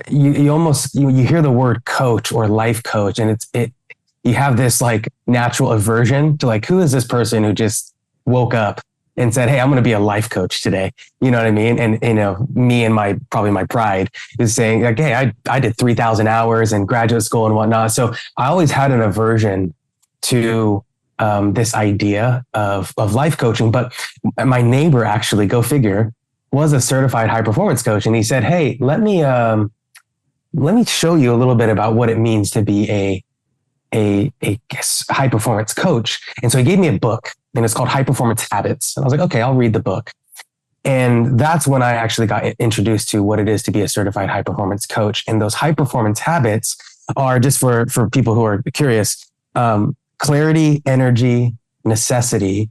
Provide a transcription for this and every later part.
you almost, you hear the word coach or life coach, and you have this like natural aversion to like, who is this person who just woke up and said, hey, I'm going to be a life coach today. You know what I mean? And, me and probably my pride is saying like, hey, I did 3,000 hours in graduate school and whatnot. So I always had an aversion to this idea of life coaching. But my neighbor, actually, go figure, was a certified high performance coach. And he said, hey, let me show you a little bit about what it means to be a high performance coach. And so he gave me a book, and it's called High Performance Habits. And I was like, okay, I'll read the book. And that's when I actually got introduced to what it is to be a certified high performance coach. And those high performance habits are, just for people who are curious, clarity, energy, necessity,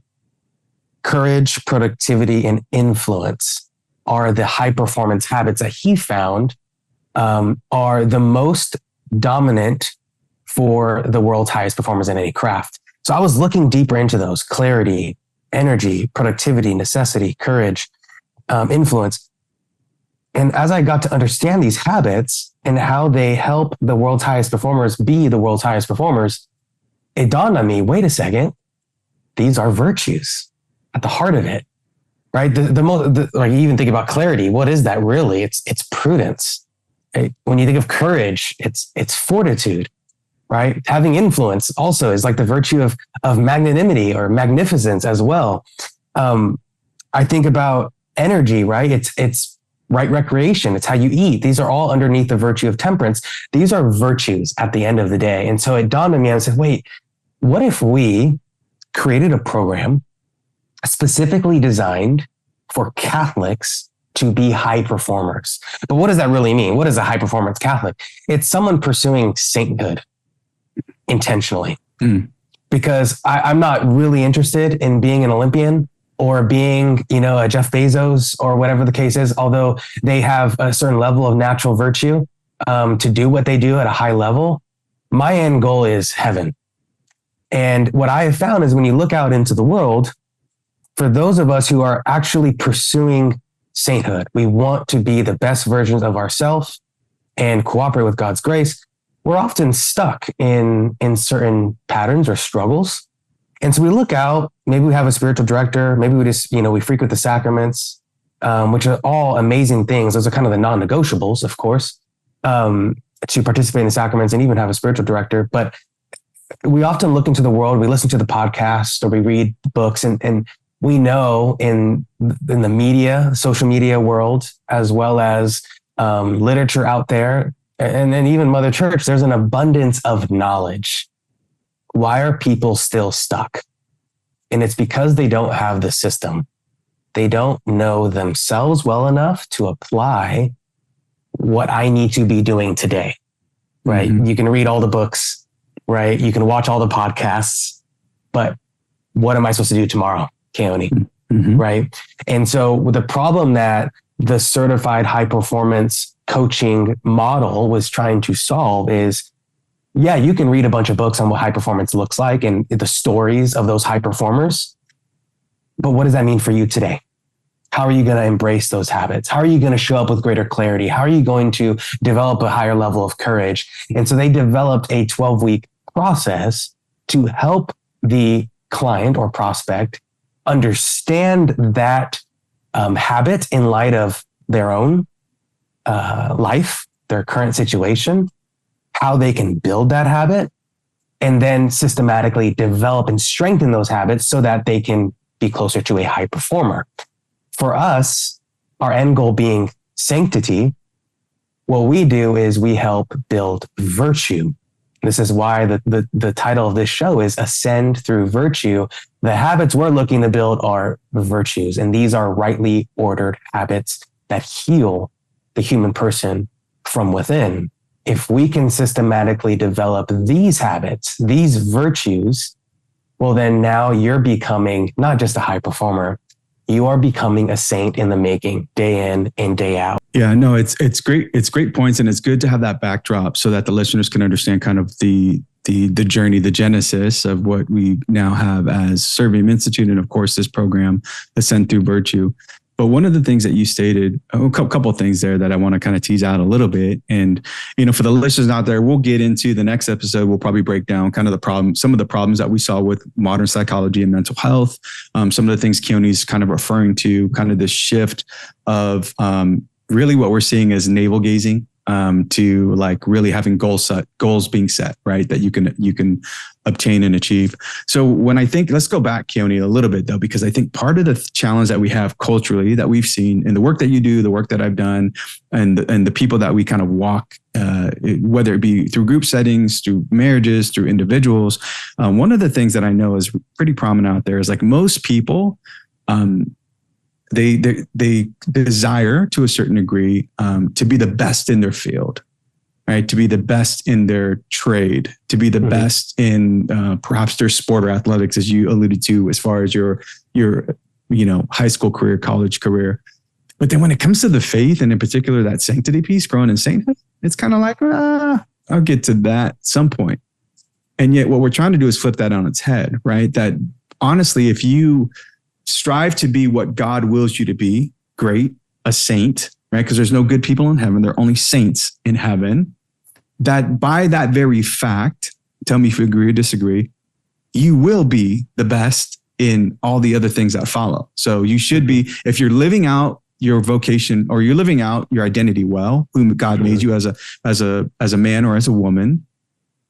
courage, productivity, and influence are the high performance habits that he found are the most dominant for the world's highest performers in any craft. So I was looking deeper into those: clarity, energy, productivity, necessity, courage, influence. And as I got to understand these habits and how they help the world's highest performers be the world's highest performers, it dawned on me, wait a second, these are virtues at the heart of it, right? Like, you even think about clarity. What is that really? It's prudence. Right? When you think of courage, it's fortitude. Right? Having influence also is like the virtue of magnanimity or magnificence as well. I think about energy, right? It's right recreation. It's how you eat. These are all underneath the virtue of temperance. These are virtues at the end of the day. And so it dawned on me, I said, wait, what if we created a program specifically designed for Catholics to be high performers? But what does that really mean? What is a high performance Catholic? It's someone pursuing sainthood intentionally, because I'm not really interested in being an Olympian or being, a Jeff Bezos or whatever the case is, although they have a certain level of natural virtue to do what they do at a high level. My end goal is heaven. And what I have found is when you look out into the world, for those of us who are actually pursuing sainthood, we want to be the best versions of ourselves and cooperate with God's grace. We're often stuck in certain patterns or struggles. And so we look out, maybe we have a spiritual director, maybe we just, we frequent the sacraments, which are all amazing things. Those are kind of the non-negotiables, of course, to participate in the sacraments and even have a spiritual director. But we often look into the world, we listen to the podcast or we read books, and we know in the media, social media world, as well as literature out there, and then even Mother Church, there's an abundance of knowledge. Why are people still stuck? And it's because they don't have the system. They don't know themselves well enough to apply what I need to be doing today, right? Mm-hmm. You can read all the books, right? You can watch all the podcasts, but what am I supposed to do tomorrow, Keone? Mm-hmm. Right? And so the problem that the certified high performance coaching model was trying to solve is, yeah, you can read a bunch of books on what high performance looks like and the stories of those high performers. But what does that mean for you today? How are you going to embrace those habits? How are you going to show up with greater clarity? How are you going to develop a higher level of courage? And so they developed a 12-week process to help the client or prospect understand that habit in light of their own life, their current situation, how they can build that habit, and then systematically develop and strengthen those habits so that they can be closer to a high performer. For us, our end goal being sanctity, what we do is we help build virtue. This is why the title of this show is Ascend Through Virtue. The habits we're looking to build are virtues, and these are rightly ordered habits that heal the human person from within. If we can systematically develop these habits, these virtues, well, then now you're becoming not just a high performer, you are becoming a saint in the making, day in and day out. Yeah, no, it's great. It's great points. And it's good to have that backdrop so that the listeners can understand kind of the journey, the genesis of what we now have as Servium Institute. And of course, this program, Ascend Through Virtue. But one of the things that you stated, a couple of things there that I want to kind of tease out a little bit. And, for the listeners out there, we'll get into the next episode. We'll probably break down kind of the problem, some of the problems that we saw with modern psychology and mental health. Some of the things Keone's kind of referring to, kind of the shift of really what we're seeing as navel gazing, to like really having goals being set, right? That you can obtain and achieve. So when I think, let's go back, Keone, a little bit though, because I think part of the challenge that we have culturally that we've seen in the work that you do, the work that I've done, and the people that we kind of walk, whether it be through group settings, through marriages, through individuals. One of the things that I know is pretty prominent out there is like most people, they desire to a certain degree to be the best in their field, right? To be the best in their trade, to be the best in perhaps their sport or athletics, as you alluded to, as far as your high school career, college career. But then when it comes to the faith, and in particular that sanctity piece, growing in sainthood, it's kind of like, I'll get to that at some point. And yet what we're trying to do is flip that on its head, right? That honestly, if you strive to be what God wills you to be, great, a saint, right? Because there's no good people in heaven. There are only saints in heaven. That by that very fact, tell me if you agree or disagree, you will be the best in all the other things that follow. So you should be, if you're living out your vocation or you're living out your identity well, whom God made you as a man or as a woman,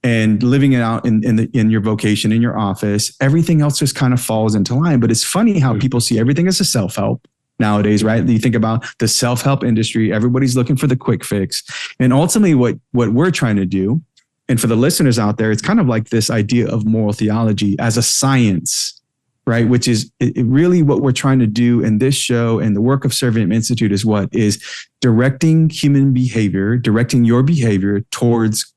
and living it out in your vocation, in your office, everything else just kind of falls into line. But it's funny how people see everything as a self-help nowadays, right? You think about the self-help industry, everybody's looking for the quick fix. And ultimately what we're trying to do, and for the listeners out there, it's kind of like this idea of moral theology as a science, right? Which is really what we're trying to do in this show, and the work of Servant Institute is directing human behavior, directing your behavior towards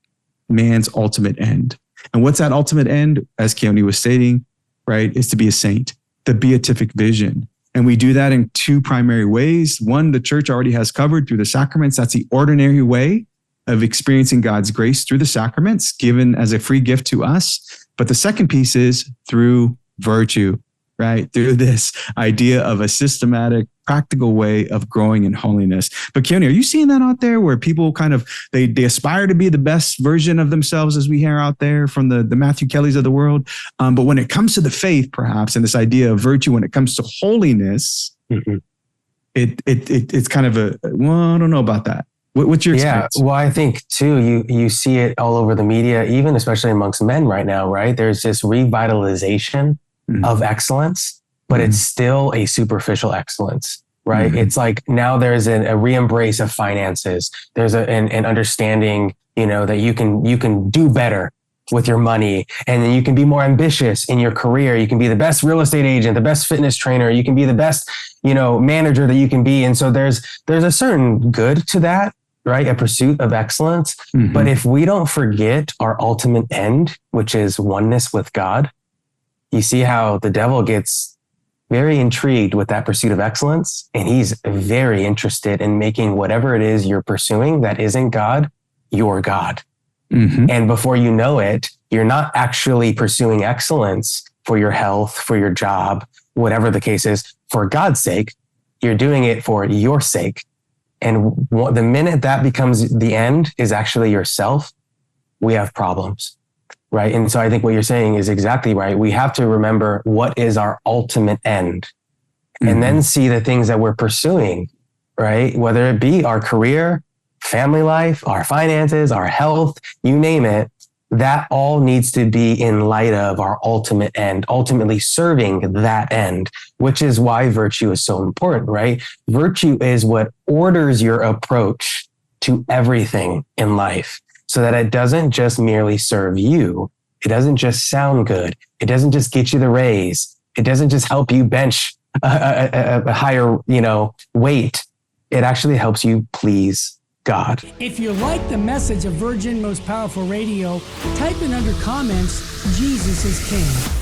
man's ultimate end. And what's that ultimate end? As Keone was stating, right, is to be a saint, the beatific vision. And we do that in two primary ways. One, the church already has covered through the sacraments. That's the ordinary way of experiencing God's grace through the sacraments given as a free gift to us. But the second piece is through virtue, right? Through this idea of a systematic, practical way of growing in holiness. But Keone, are you seeing that out there where people kind of, they aspire to be the best version of themselves, as we hear out there from the Matthew Kellys of the world? But when it comes to the faith, perhaps, and this idea of virtue, when it comes to holiness, it's kind of I don't know about that. What's your experience? Yeah, well, I think too, you see it all over the media, even especially amongst men right now, right? There's this revitalization of excellence, but it's still a superficial excellence, right? It's like now there's a re-embrace of finances. There's an understanding, that you can do better with your money, and then you can be more ambitious in your career. You can be the best real estate agent, the best fitness trainer. You can be the best, manager that you can be. And so there's a certain good to that, right? A pursuit of excellence. But if we don't forget our ultimate end, which is oneness with God, you see how the devil gets very intrigued with that pursuit of excellence. And he's very interested in making whatever it is you're pursuing that isn't God, your God. And before you know it, you're not actually pursuing excellence for your health, for your job, whatever the case is, for God's sake. You're doing it for your sake. And the minute that becomes the end is actually yourself, we have problems. Right. And so I think what you're saying is exactly right. We have to remember what is our ultimate end, and then see the things that we're pursuing, right? Whether it be our career, family life, our finances, our health, you name it, that all needs to be in light of our ultimate end, ultimately serving that end, which is why virtue is so important, right? Virtue is what orders your approach to everything in life, so that it doesn't just merely serve you. It doesn't just sound good. It doesn't just get you the raise. It doesn't just help you bench a higher, weight. It actually helps you please God. If you like the message of Virgin Most Powerful Radio, type in under comments, Jesus is King.